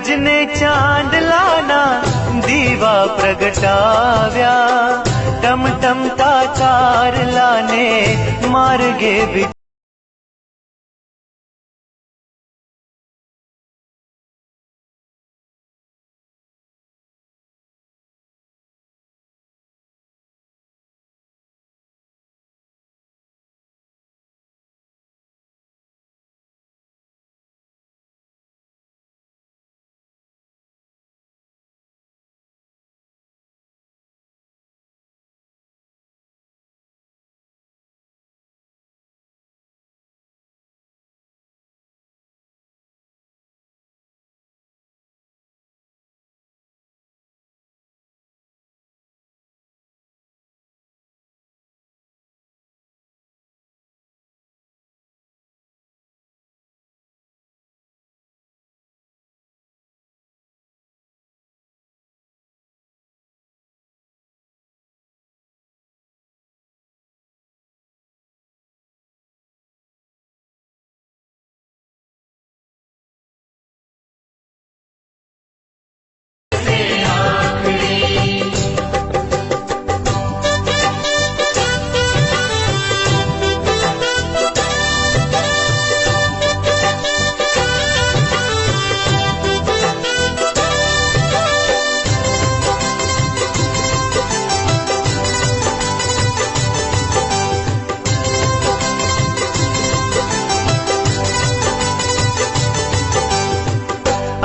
सूरज ने चांद लाना दीवा प्रगटाव्या टम टम ताकार लाने मार्गे भी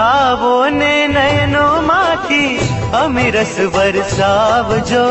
आवो ने नयनो माथी अमीरस वरसावजो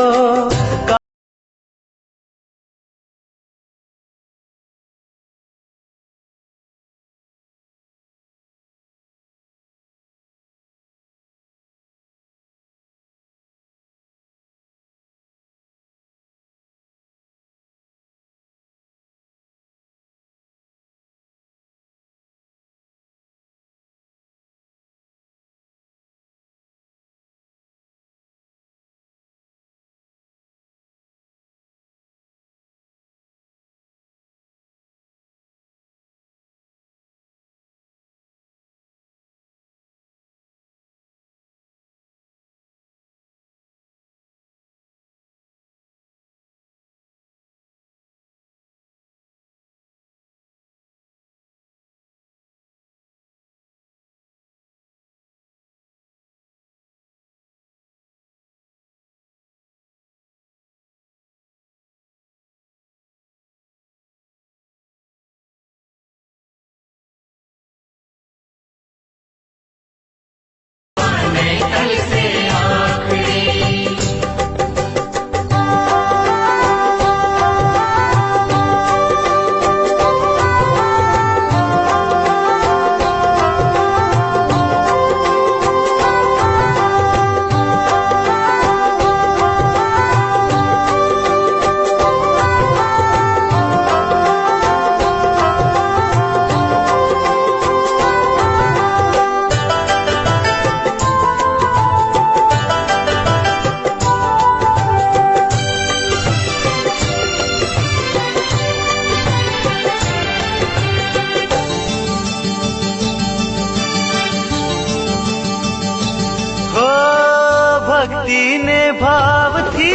भक्ति ने भाव थी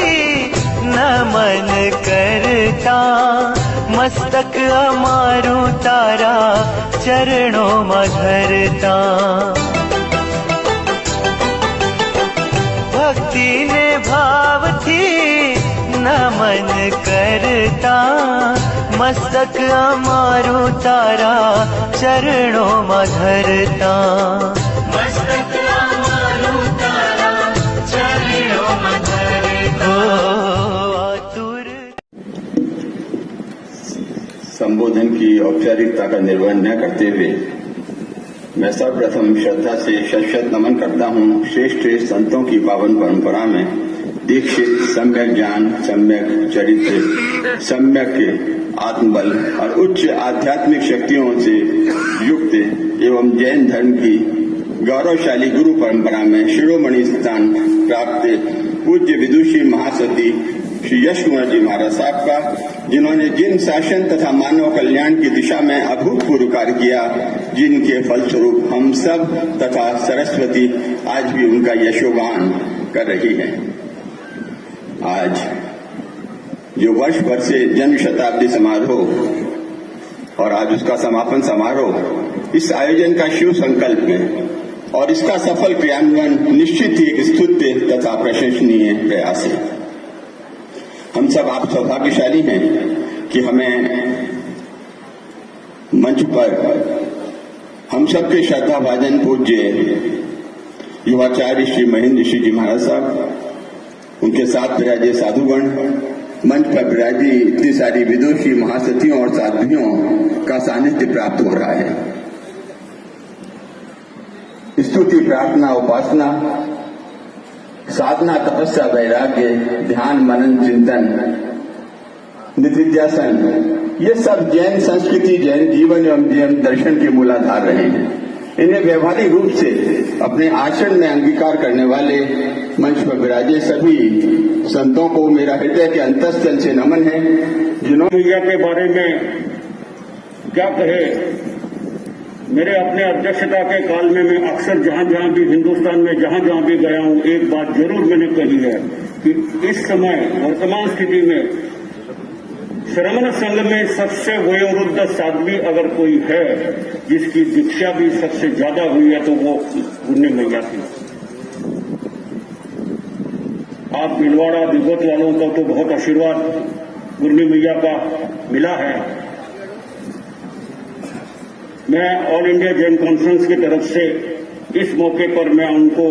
नमन करता मस्तक अमारू तारा चरणों में धरता। भक्ति ने भाव थी नमन करता मस्तक अमारू तारा चरणों में धरता। संबोधन की औपचारिकता का निर्वहन न करते हुए मैं सर्वप्रथम श्रद्धा से शत नमन करता हूँ श्रेष्ठ संतों की पावन परंपरा में दीक्षित सम्यक ज्ञान, सम्यक चरित्र, सम्यक आत्मबल और उच्च आध्यात्मिक शक्तियों से युक्त एवं जैन धर्म की गौरवशाली गुरु परंपरा में शिरोमणि स्थान प्राप्त पूज्य विदुषी महासती श्री यश कुमार जी महाराज साहब का, जिन्होंने जिन शासन तथा मानव कल्याण की दिशा में अभूतपूर्व कार्य किया जिनके फलस्वरूप हम सब तथा सरस्वती आज भी उनका यशोगान कर रही है। आज जो वर्ष भर से जन्म शताब्दी समारोह और आज उसका समापन समारोह, इस आयोजन का शिव संकल्प है और इसका सफल क्रियान्वयन निश्चित ही एक स्तुत्य तथा प्रशंसनीय प्रयास है। हम सब आप सौभाग्यशाली हैं कि हमें मंच पर हम सबके श्रद्धा भाजन पूज्य युवाचार्य श्री महेंद्र ऋषि जी महाराज साहब, उनके साथ विराजे साधुगण, मंच पर विराजी इतनी सारी विदुषी महासतियों और साध्वियों का सानिध्य प्राप्त हो रहा है। स्तुति, प्रार्थना, उपासना, साधना, तपस्या, वैराग्य, ध्यान, मनन, चिंतन, निधिध्यासन, ये सब जैन संस्कृति, जैन जीवन एवं जैन दर्शन के मूलाधार रहे हैं। इन्हें व्यवहारिक रूप से अपने आचरण में अंगीकार करने वाले मंच पर विराजे सभी संतों को मेरा हृदय के अंतःस्थल से नमन है, जिन्होंने मैया के बारे में क्या कहे। मेरे अपने अध्यक्षता के काल में मैं अक्सर जहां जहां भी हिंदुस्तान में जहां भी गया हूं, एक बात जरूर मैंने कही है कि इस समय वर्तमान स्थिति में श्रमण संघ में सबसे वयोवृद्ध साध्वी अगर कोई है जिसकी दीक्षा भी सबसे ज्यादा हुई है तो वो गुन्नी मैया थी। आप भिलवाड़ा विगत वालों का तो बहुत आशीर्वाद गुन्नी मैया का मिला है। मैं ऑल इंडिया जैन कॉन्फ्रेंस की तरफ से इस मौके पर मैं उनको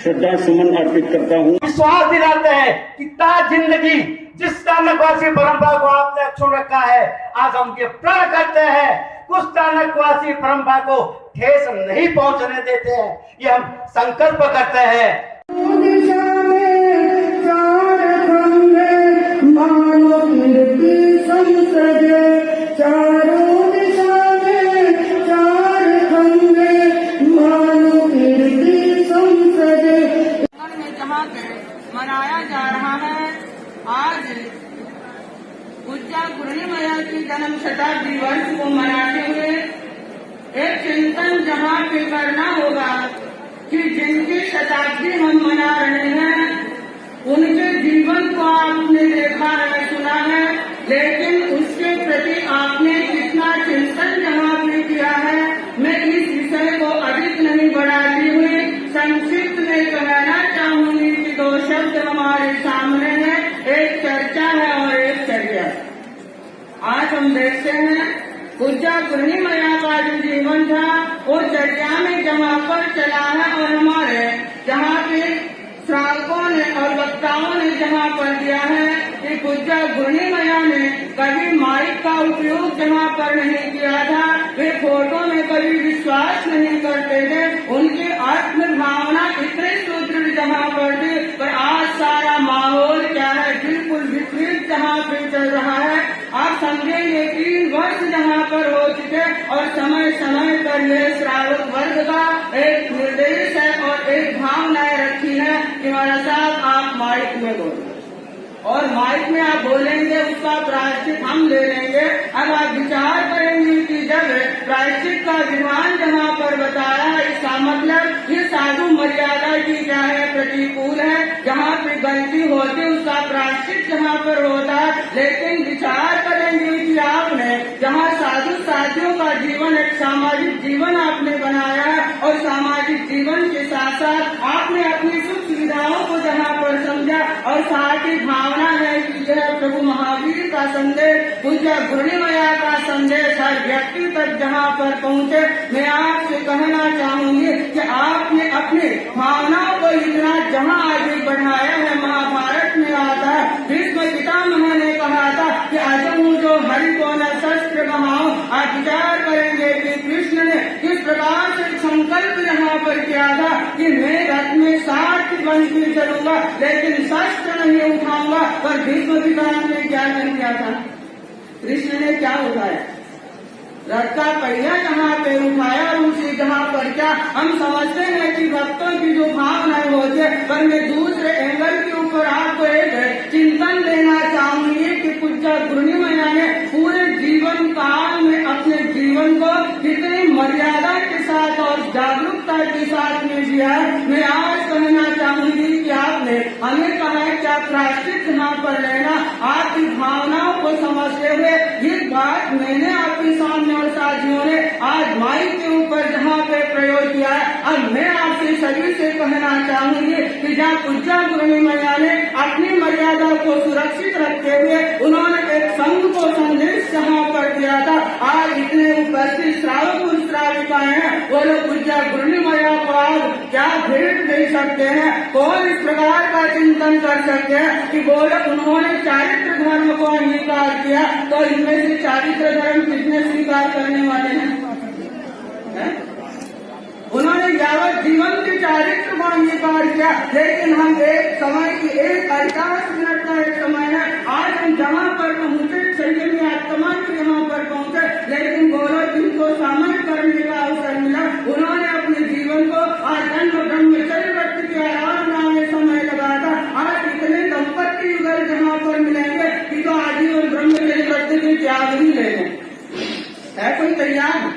श्रद्धा सुमन अर्पित करता हूं। विश्वास दिलाते हैं कि जिंदगी जिस स्थानकवासी परंपरा को आपने छोड़ रखा है, आज हम ये प्रण करते हैं उस स्थानकवासी परंपरा को ठेस नहीं पहुंचने देते हैं। ये हम संकल्प करते हैं। मनाया जा रहा है आज पूज्य गुरनी मैया की जन्म शताब्दी वर्ष को मनाते हुए एक चिंतन जहाँ पे करना होगा कि जिनकी शताब्दी हम मना रहे हैं उनके जीवन को आपने देखा है, सुना है, लेकिन उसके प्रति आपने कितना चिंतन जहाँ पे किया है। मैं इस विषय को अधिक नहीं बढ़ाती हुई संक्षिप्त में कहना चाहूंगी कि दो शब्द हमारे सामने है, एक चर्चा है और एक चर्या। आज हम देखते हैं पूज्य गुरनी मैया का जो जीवन था वो चर्चा में जहाँ पर चला है और हमारे जहाँ पे श्रावकों ने और वक्ताओं ने जहाँ पर दिया है कि पूज्य गुरनी मैया ने कभी माइक का उपयोग जहाँ पर नहीं किया था, वे फोटो में कभी विश्वास नहीं करते थे, उनकी आत्म भावना इतने सुदृढ़ जहाँ पर थी। पर आज सारा माहौल क्या है, बिल्कुल विपरीत जहाँ पे चल रहा है। आप समझेंगे 3 वर्ष जहाँ पर हो चुके और समय समय पर यह श्रावक वर्ग का एक निर्देश है और एक भावनाएं रखी है कि महाराज साहब आप माइक में बोलो और माइक में आप बोलेंगे उसका प्रायश्चित हम ले लेंगे। अब आप विचार करेंगे कि जब प्रायश्चित का विधान जहाँ पर बताया है, इसका मतलब ये साधु मर्यादा की क्या है, प्रतिकूल है। जहाँ पे गलती होती है उसका प्रायश्चित जहाँ पर होता है, लेकिन विचार करेंगे कि आपने जहाँ साधु साथियों का जीवन एक सामाजिक जीवन आपने बनाया है और सामाजिक जीवन के साथ साथ आपने अपनी सुख सुविधाओं को जहाँ पर समझा और साथ ही भावना है कि यह प्रभु महावीर का संदेश, पूज्य गुरनी मैया का संदेश हर व्यक्ति तक जहाँ पर पहुँचे। मैं आपसे कहना चाहूंगी कि आपने अपनी भावनाओं को इतना जहाँ आगे बढ़ाया है। महाभारत में आता है, भीष्म पितामह ने कहा था कि अजहू जो हरि को न शस्त्र बहाओ। आप विचार करेंगे कि कृष्ण ने किस प्रकार से संकल्प यहाँ पर किया था कि मैं रथ में सारथी बन के चलूंगा लेकिन शस्त्र नहीं उठाऊंगा। पर भीष्म पितामह ने क्या नहीं किया था, कृष्ण ने क्या उठाया, रथ का पहिया जहाँ पे उठाया और उसी जहाँ पर क्या हम समझते हैं कि भक्तों की जो भावनाएं होती है। पर मैं दूसरे एंगल के ऊपर आपको एक चिंतन देना चाहूंगी कि पूज्य गुरनी मैया ने पूरे जीवन काल में अपने जीवन को जागरूकता के साथ में दिया है। मैं आज कहना चाहूंगी कि आपने हमें कहा है कि आप प्रायश्चित यहाँ पर लेना, आपकी भावनाओं को समझते हुए ये बात मैंने आपके सामने और साथियों ने आज माइक के ऊपर जहाँ पे प्रयोग किया है। अब मैं आपसे सभी से कहना चाहूंगी कि जहाँ पूज्य गुरुनी मैया ने अपनी मर्यादा को सुरक्षित रखते हुए उन्होंने एक संघ को संदेश जहाँ पर दिया था, आज इतने उपस्थित श्रावक श्राविकाएं हैं, वो लोग पूज्य गुरुनी मैया को आज क्या भेंट दे सकते हैं, कौन इस प्रकार का चिंतन कर सकते हैं कि वो लोग उन्होंने चारित्र धर्म को अंगीकार किया, तो इनमें से चारित्र धर्म कितने स्वीकार करने वाले हैं? उन्होंने यावत जीवन के चारित्र को अंगीकार किया, लेकिन हम एक समय की 48 मिनट का एक समय है, आज हम जहाँ पर पहुँचे संयमी आत्मा के यहाँ पर पहुँचे, लेकिन वो लोग जिनको सामने करने का अवसर मिला, उन्होंने अपने जीवन को आज जन्म ब्रह्मचर्य व्रत की आराधना में समय लगा था। आज इतने दंपत्ति युगल जहाँ पर मिलेंगे कि तो आजीवन ब्रह्मचर्य व्रत के त्याग ही ले लें, है कोई तैयार?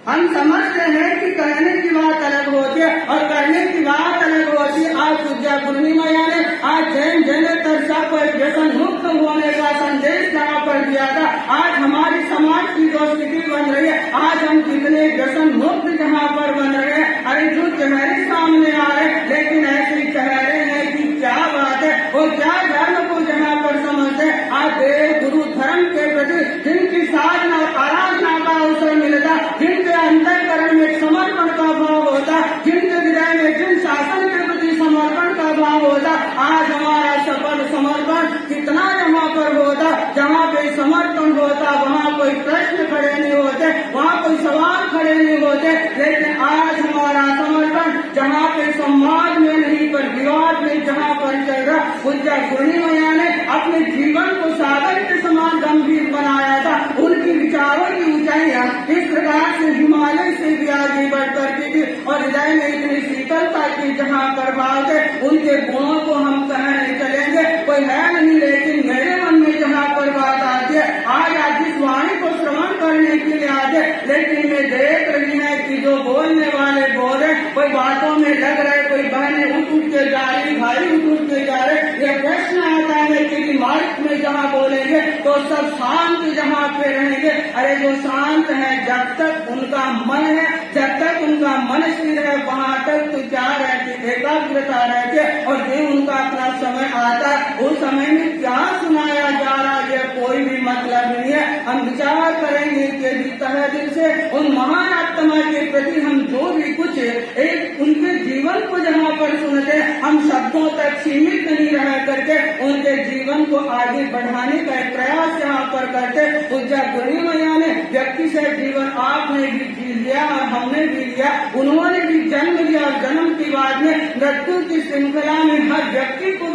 हम समझते हैं कि कहने की बात अलग होती है और करने की बात अलग होती है। आज पूज्य गुरुनी मैया ने आज जैन जनेतर को एक व्यसन मुक्त होने का संदेश जहाँ पर दिया था। आज हमारी समाज की जो स्थिति बन रही है, आज हम कितने व्यसन मुक्त जहाँ पर बन रहे हैं। अरे जो चेहरे सामने आ रहे, लेकिन ऐसे चेहरे हैं कि क्या बात है, वो क्या धर्म को जहाँ पर समझते हैं। आज देव गुरु धर्म के प्रति जिनकी साधना आराधना का अवसर मिलता, जिनके अंतःकरण में समर्पण का भाव होता, जिनके हृदय में जिन शासन के प्रति समर्पण का भाव होता, आज हमारा सफल समर्पण कितना जहाँ पर होता। जहाँ पे समर्पण होता वहाँ कोई प्रश्न खड़े नहीं होते, वहाँ कोई सवाल खड़े नहीं होते, लेकिन आज हमारा समर्पण जहाँ पे समाज में नहीं पर विवाद में जहाँ पर चल रहा, पूज्य गुरुनी मैया ने अपने जीवन को सागर के समान गंभीर बनाया था। उनकी विचारों की ऊंचाइयाँ इस प्रकार से हिमालय से भी आगे बढ़ करके थी और हृदय में इतनी शीतलता की जहाँ पर भाव थे, उनके गुणों को हम कहने चलेंगे कोई है नहीं, लेकिन मेरे मन में जहाँ पर बात आती है, आज इस वाणी को श्रवण करने के लिए आते, लेकिन मैं देख रही है कि जो बोलने वाले बोल रहे, कोई बातों में लग रहे, कोई बहने उठ उठ के जा रही, भाई उठ उठ के जा रहे। ये प्रश्न आता है कि माइक में जहाँ बोलेंगे तो सब शांत जहाँ पे रहेंगे। अरे जो शांत है, जब तक उनका मन है, जब तक उनका मन स्थिर है, वहाँ तक तो क्या रहती, एकाग्रता रहती है। और जो उनका अपना समय आता है, उस समय में क्या सुनाया जा रहा है, ये कोई भी मतलब नहीं है। हम विचार करेंगे कि तहे दिल से उन महान आत्मा के प्रति हम जो भी कुछ एक उनके जीवन को जहाँ पर सुनते, हम शब्दों तक सीमित नहीं रह करके उनके जीवन को आगे बढ़ाने का एक प्रयास यहाँ पर करते। पूज्य गुरुनी मैया ने व्यक्ति से जीवन आपने भी जी लिया और हमने भी लिया, उन्होंने भी जन्म लिया और जन्म के बाद में मृत्यु की श्रृंखला में हर व्यक्ति को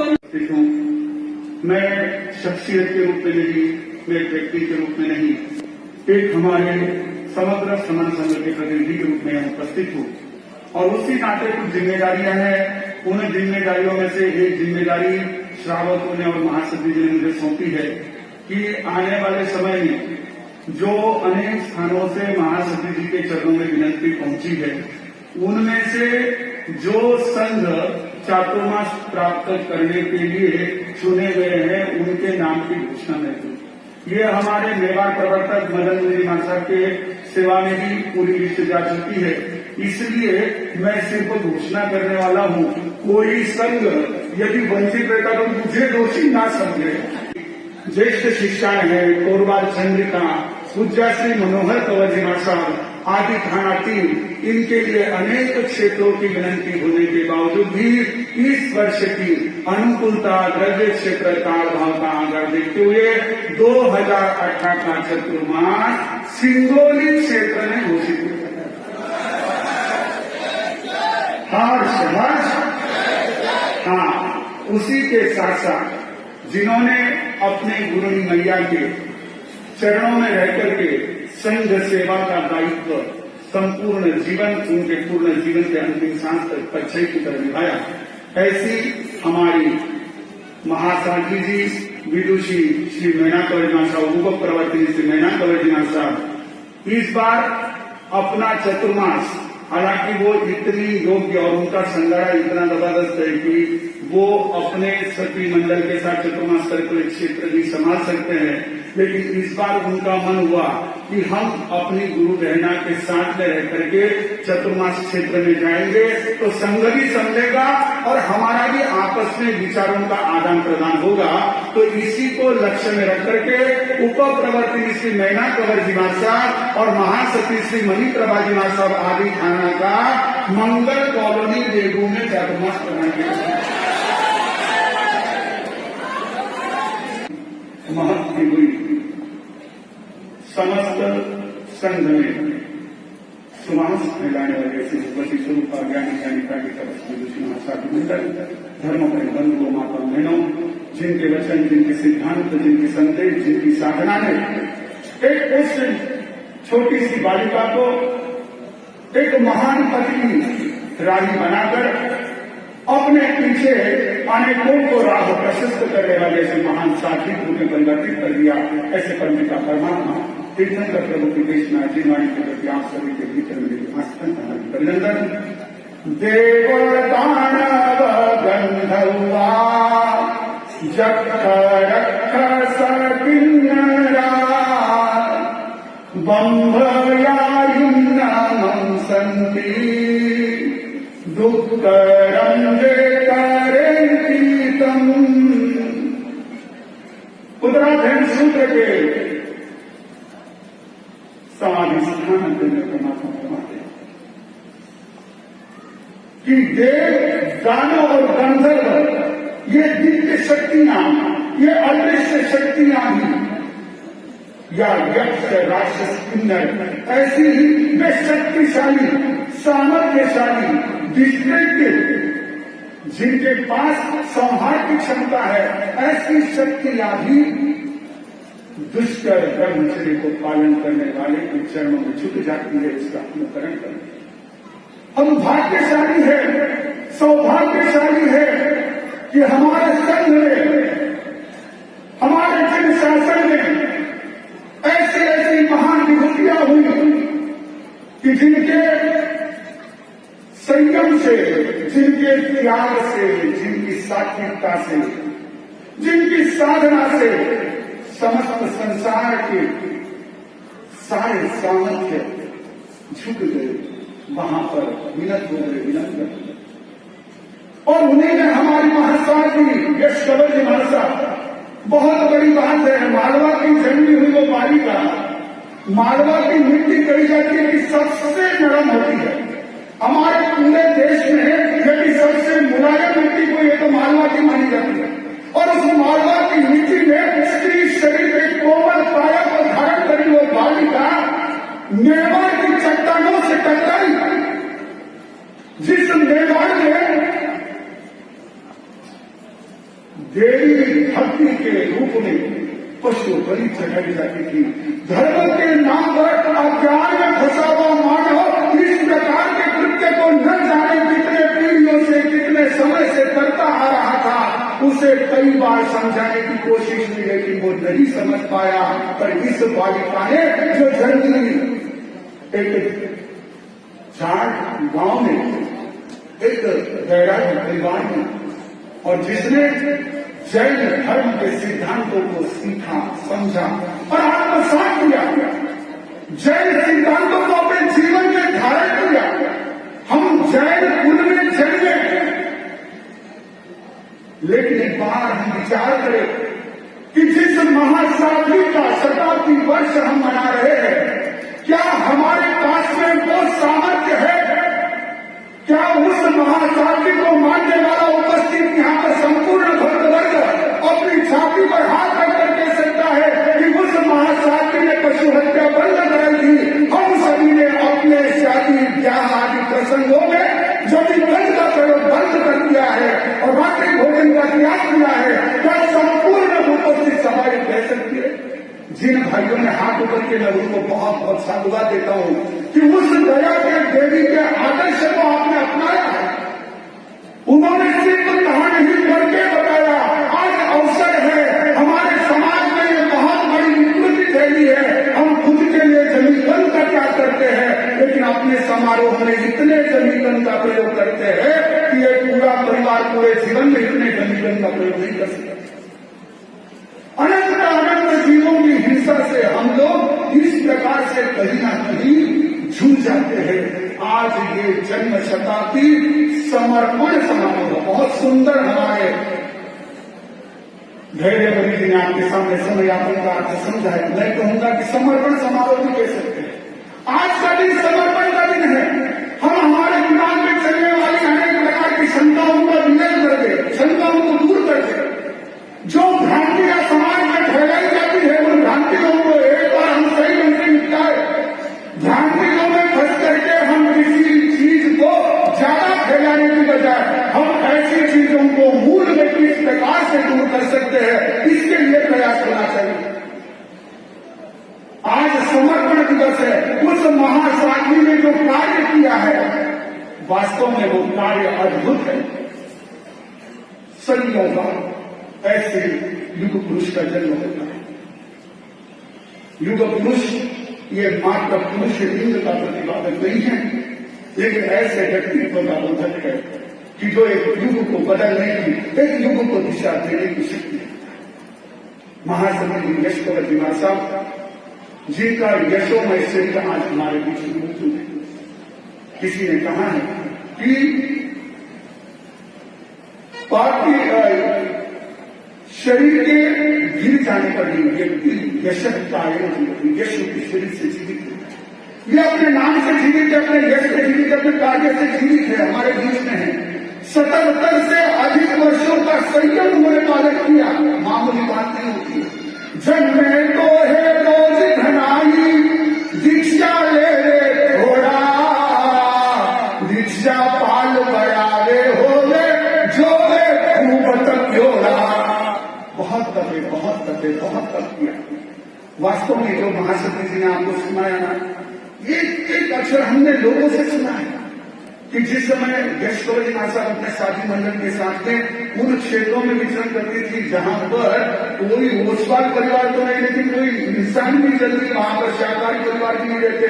मैं शख्सियत के रूप में नहीं, मैं एक व्यक्ति के रूप में नहीं, एक हमारे समग्र समन संघ के प्रतिनिधि के रूप में उपस्थित हूँ और उसी नाते कुछ जिम्मेदारियां हैं। उन जिम्मेदारियों में से एक जिम्मेदारी श्रावकों ने और महासती जी ने मुझे सौंपी है कि आने वाले समय में जो अनेक स्थानों से महासती जी के चरणों में विनती पहुंची है, उनमें से जो संघ चातुर्मास प्राप्त करने के लिए चुने गए हैं, उनके नाम की घोषणा में हुई। ये हमारे मेवाड़ प्रवर्तक मदन मोहन साहब के सेवा में भी पूरी लिस्ट जा चुकी है, इसलिए मैं सिर्फ घोषणा करने वाला हूँ। कोई संघ यदि वंचित रहता तो मुझे दोषी ना समझे। ज्येष्ठ शिष्याएं हैं कोरबा चंद्रिका, पूज्य श्री मनोहर कंवर जी साहब आदि थाना 3, इनके लिए अनेक क्षेत्रों की विनती होने के बावजूद भी इस वर्ष की अनुकूलता द्रव्य क्षेत्र काल भाव का आधार देखते हुए 2018 का चतुर्मास सिंगोली क्षेत्र ने घोषित किया। हाँ, उसी के साथ साथ जिन्होंने अपने गुरुनी मैया के चरणों में रहकर के संघ सेवा का दायित्व संपूर्ण जीवन, उनके पूर्ण जीवन के अंतिम सांस तक पक्षय की तरह निभाया, ऐसी हमारी महासाधी जी विदुषी श्री मैना कंवर साहब, उप प्रवर्तनी श्री मैना कंवर साहब इस बार अपना चतुर्मास हालांकि वो इतनी योग्य और उनका संगड़ा इतना जबरदस्त है कि वो अपने सती मंडल के साथ चतुर्मास सर्कुलर क्षेत्र भी संभाल सकते हैं, लेकिन इस बार उनका मन हुआ कि हम अपनी गुरु बहना के साथ में रह करके चतुर्मास क्षेत्र में जाएंगे तो संघ भी समझेगा और हमारा भी आपस में विचारों का आदान प्रदान होगा। तो इसी को लक्ष्य में रख करके उप प्रवर्तनी श्री मैना कंवर जी साहब और महासती श्री मणि प्रभा जी साहब आदि थाना का मंगल कॉलोनी बेगू में चतुर्मास बनाएंगे। महत्व हुई समस्त संघ में सुवास फैलाने वाले श्री स्वरूप ज्ञानी ज्ञानिका की तरफ मंडल धर्म के बंधुओं माता बहनों, जिनके वचन, जिनके सिद्धांत, जिनके संदेश, जिनकी साधना ने एक उस छोटी सी बालिका को एक महान पत्नी राही बनाकर अपने पीछे अनेकों को राह प्रशस्त करने वाले ऐसे महान साथी रूप में परिवर्तित कर दिया। ऐसे परमिता परमात्मा तीर्थंकर प्रभु की देशना जीवाणी के प्रति आप सभी के भीतर मेरे आस्था अभिनंदन। देव दानव गंधर्वा जख रख सकिन्नरा बंभयायुन्नामं सन्ति दुःखरं करेतीतम्। उत्तराखंड सूत्र के समाधि स्थान परमात्मा फरमाते कि देव, दानव और गंधर्व ये दिव्य शक्तियां, ये अदृश्य शक्तियां भी या यक्ष, राक्षस, किन्नर ऐसी ही वे शक्तिशाली, सामर्थ्यशाली, डिस्ट्रिक्ट जिनके पास संहार की क्षमता है, ऐसी शक्तियां भी दुष्कर ब्रह्मचर्य को पालन करने वाले के चरणों में झुक जाती है, इसका अनुकरण करते हैं। हम भाग्यशाली है, सौभाग्यशाली है कि हमारे संघ में, हमारे जन शासन में ऐसी ऐसी महान विभूतियां हुई कि जिनके संयम से, जिनके त्याग से, जिनकी सात्विकता से, जिनकी साधना से समस्त संसार के सारे सामर्थ्य झुक गए, वहां पर विनत हो गए, विनत कर गए। और उन्हीं ने हमारी महासाध्वी यश कंवर जी महर्षा, बहुत बड़ी बात है, मालवा की जन्मी हुई वो बालिका, मालवा की मिट्टी कही जाती है कि सबसे नरम होती है। हमारे पूरे देश में यदि सबसे मुलायम मिट्टी कोई है तो मालवा की मानी जाती है। और उस मालवा की मिट्टी में स्त्री शरीर एक कोमल काया को धारण करी वो बालिका मेवाड़ की चट्टानों से टकराई, जिस मेवाड़ में देवी भक्ति के रूप में पशु बलि चढ़ाई जाती थी। धर्म के नाम पर अज्ञान में फंसा हुआ मानव इस प्रकार के कृत्य को न जाने कितने पीढ़ियों से, कितने समय से करता आ रहा था। उसे कई बार समझाने की कोशिश की, लेकिन वो नहीं समझ पाया। पर इस बालिका ने जो जन्मी एक जाट गांव में, एक बैरागी परिवार में, और जिसने जैन धर्म के सिद्धांतों को सीखा, समझा और आत्मसात किया, जैन सिद्धांतों को अपने जीवन में धारण किया। हम जैन कुल में जन्मे, लेकिन एक बार हम विचार करें कि जिस महासाध्वी का शताब्दी वर्ष हम मना रहे हैं, क्या हमारे पास में वो सामर्थ्य है? क्या उस महासाध्वी को मानने वाला उपस्थित यहाँ पर संपूर्ण भक्त वर्ग अपनी छाती पर हाथ रखकर कह सकता है कि उस महासाध्वी ने पशु हत्या बंद कराई थी? हम सभी ने अपने शादी, ब्याह आदि प्रसंगों में जो भी बंद का प्रयोग बंद कर दिया है और रात्रि भोजन का त्याग किया है। क्या संपूर्ण उपस्थित सभा कह सकती है? जिन भाइयों ने हाथ ऊपर के, मैं उनको बहुत बहुत साधुवाद देता हूं कि उस दया के देवी के आदर्श को आपने अपनाया है। उन्होंने सिर्फ कहा नहीं करके बताया। आज अवसर है, हमारे समाज में ये बहुत बड़ी विकृति फैली है। हम खुद के लिए जमीन बंद का त्याग करते हैं, लेकिन आप अपने समारोह में इतने जमीकन का प्रयोग करते हैं कि ये पूरा परिवार पूरे जीवन में इतने जमीकन का प्रयोग नहीं कर सकते। अनंत जीवों की हिंसा से हम लोग इस प्रकार से कहीं ना कहीं झूठ जाते हैं। आज ये जन्म शताब्दी समर्पण समारोह बहुत सुंदर हमारे धैर्य बनी जी ने आपके सामने समय यापन का अर्थ समझाया। मैं कहूंगा कि समर्पण समारोह भी कह सकते हैं। आज का दिन समर्पण का दिन है। हम हमारे दिमाग में चलने वाली अनेक प्रकार की शंकाओं का विलय कर दे, शंकाओं को दूर कर दे। जो भ्रांतियां समाज में फैलाई जाती है उन भ्रांतियों को एक बार हम सही ढंग से निपटाए। भ्रांतियों में फंस करके हम किसी चीज को ज्यादा फैलाने की बजाय हम ऐसी चीजों को मूल में किस प्रकार से दूर कर सकते हैं, इसके लिए प्रयास करना चाहिए। आज समर्पण दिवस है। उस महासाध्वी ने जो कार्य किया है वास्तव में वो कार्य अद्भुत है। सदियों का ऐसे युग पुरुष का जन्म होता है। युग पुरुष ये मात्र पुरुष लिंग का प्रतिपादक नहीं है, लेकिन ऐसे व्यक्तित्व का बोधक है कि जो एक युग को बदलने की, एक युग को दिशा देने की शक्ति है। महासती यशोवर कुमार साहब जिनका यशोमय शरीर आज हमारे बीच मौजूद है। किसी ने कहा है कि शरीर के गिर जाने पर भी व्यक्ति यश के शरीर से जीवित है। ये अपने नाम से जीवित है, अपने यश से जीवित है, अपने कार्य से जीवित है, हमारे बीच में है। 77 से अधिक वर्षों का संयम उन्होंने पालन किया। मामूली बात नहीं होती है। जन्मे तो है रोज धनाई, दीक्षा ले थोड़ा, दीक्षा पाल बयावे हो जो खूब तक जोड़ा। बहुत तप किया। वास्तव में जो महासती जी ने आपको सुनाया ना, एक अक्षर हमने लोगों से सुना है कि जिस समय यशोवरी माता अपने साथी मंडल के साथ में उन क्षेत्रों में विचरण करती थी जहां पर कोई ओसवाल परिवार तो नहीं, लेकिन कोई इंसान भी जल्दी वहां पर शाकाहारी परिवार भी नहीं रहते।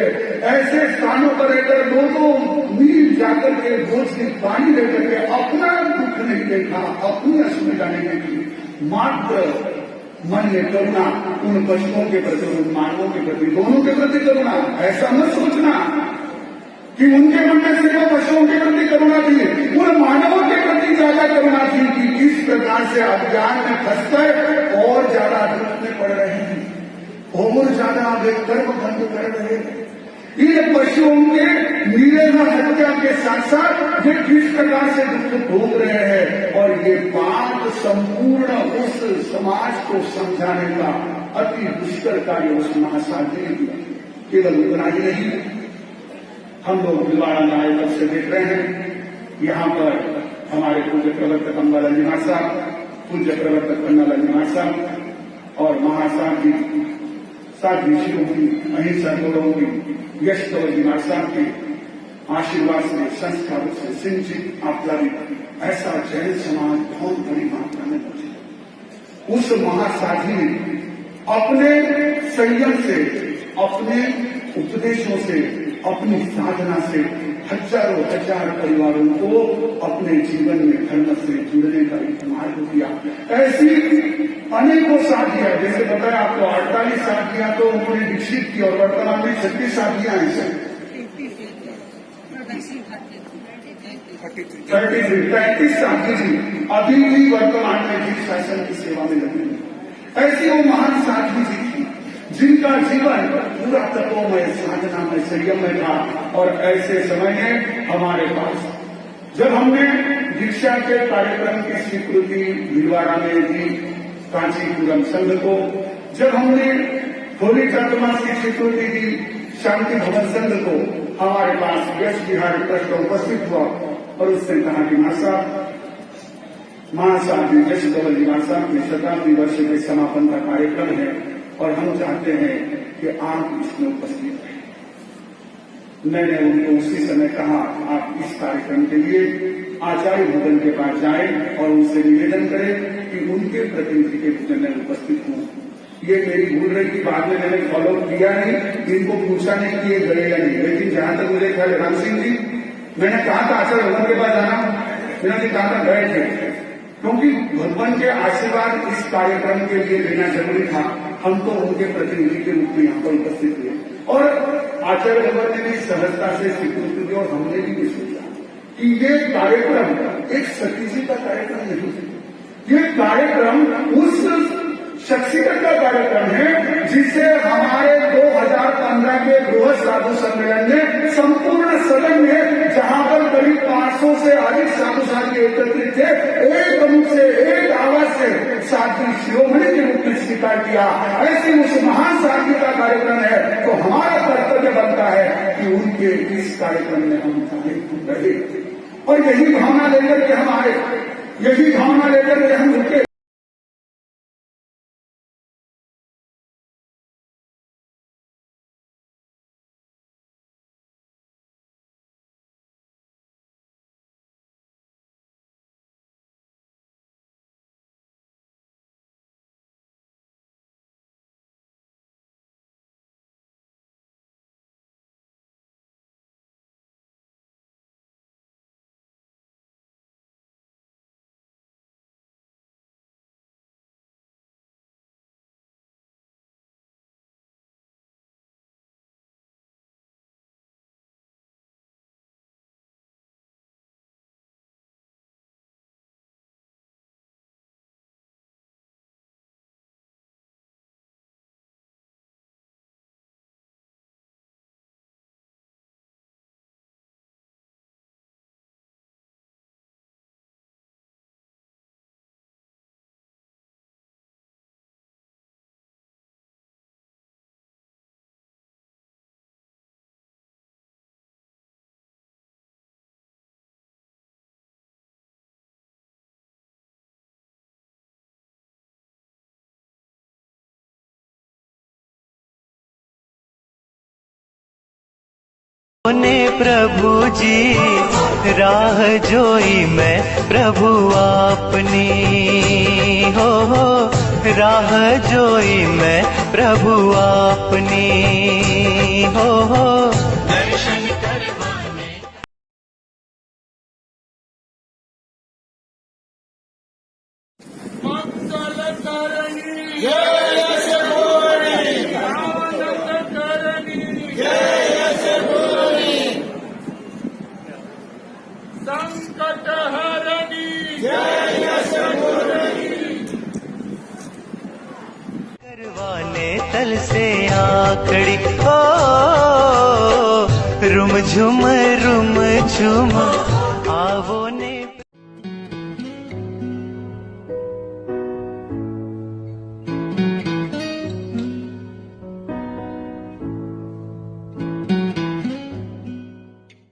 ऐसे स्थानों पर रहकर 2-2 मील जाकर के बोझ की पानी लेकर के अपना दुख नहीं देखा, अपनी असुविधा नहीं देखी, मात्र मन में करुणा उन पशुओं के प्रति, उन मानवों के प्रति, दोनों के प्रति करुणा। ऐसा न सोचना कि उनके मन में सिर्फ पशुओं के प्रति करुणा थी, उन मानवों के प्रति ज्यादा करुणा थी कि किस प्रकार से अभियान में फंसकर और ज्यादा दुख में पड़ रहे हैं, और ज्यादा वे कर्म बंद कर रहे हैं। इन पशुओं के निरीह हत्या के साथ साथ वे किस प्रकार से दुख भोग रहे हैं, और ये बात संपूर्ण उस समाज को समझाने का अति दुष्कर कार्य उस महासाध्वी ने किया। केवल उतना ही नहीं, हम लोग भिलवाड़ा नायक से देख रहे हैं। यहाँ पर हमारे पूज्य प्रवर्तक अम्बाला निवास साहब, पूज्य प्रवर्तक पन्नाला निवास साहब और महासाध्वी सात ऋषियों की, अहिंसा गौरवों की, यशोवर कुमार साहब के आशीर्वाद से, संस्कारों से सिंचित आप्लावित ऐसा जैन समाज बहुत बड़ी मात्रा में पहुंचे। उस महासाध्वी ने अपने संयम से, अपने उपदेशों से, अपनी साधना से हजारों हजार परिवारों को अपने जीवन में धर्म से जुड़ने का एक मार्ग दिया। ऐसी अनेकों साथियां, जैसे बताया आपको 48 साथियां तो उन्होंने विकसित की और वर्तमान में 36 साथियां हैं सर, 33 साथी जी अभी भी वर्तमान में भी शासन की सेवा में लगी। ऐसी वो महान साथी जी थी जिनका जीवन पूरा तपोमय, साधनामय, संयममय था। और ऐसे समय में हमारे पास जब हमने दीक्षा के कार्यक्रम की स्वीकृति भिलवाड़ा में दी कांचीपुरम संघ को, जब हमने होली चातुर्मास की स्वीकृति दी शांति भवन संघ को, हमारे पास यश बिहारी ट्रस्ट उपस्थित हुआ और उसने कहा कि महासाध्वी यशोवर कुमार साहब के शताब्दी वर्ष के समापन का कार्यक्रम है और हम चाहते हैं कि आप इसमें उपस्थित रहें। मैंने उनको उसी समय कहा, आप इस कार्यक्रम के लिए आचार्य भवन के पास जाएं और उनसे निवेदन करें कि उनके प्रतिनिधि के रूप में मैं उपस्थित हूं। ये मेरी भूल रही थी, बाद में मैंने फॉलो किया नहीं, इनको पूछा नहीं कि ये गए या नहीं। लेकिन जहां तक मुझे ख्याल राम सिंह जी, मैंने कहा था आचार्य भगवान के पास जाना, मैंने कहा था गए थे, क्योंकि भगवान के आशीर्वाद इस कार्यक्रम के लिए लेना जरूरी था। हम तो उनके प्रतिनिधि के रूप में यहाँ पर उपस्थित हुए और आचार्य भगवान ने भी सहजता से स्वीकृति दी और हमने भी सोचा कि ये कार्यक्रम एक सती जी का कार्यक्रम नहीं है, ये कार्यक्रम उस शख्सियत का कार्यक्रम है जिसे हमारे 2015 के बृहद साधु सम्मेलन में संपूर्ण सदन में, जहां पर करीब 500 से अधिक साधु साधु एकत्रित थे, एक मुख से एक आवाज से साध्वी शिरोमणि के रूप में स्वीकार किया। ऐसे उस महान साध्वी का कार्यक्रम है, तो हमारा कर्तव्य बनता है कि उनके इस कार्यक्रम में हम रहे और यही भावना लेकर के हम आए, यही भावना लेकर के हम रुके। ने प्रभु जी राह जोई मैं प्रभु आपनी, हो राह जोई मैं प्रभु आपनी, हो दर्शन करवाने। मंगल करणी संकट हरणी करवाने तल से आखड़ी, हो रुम झुम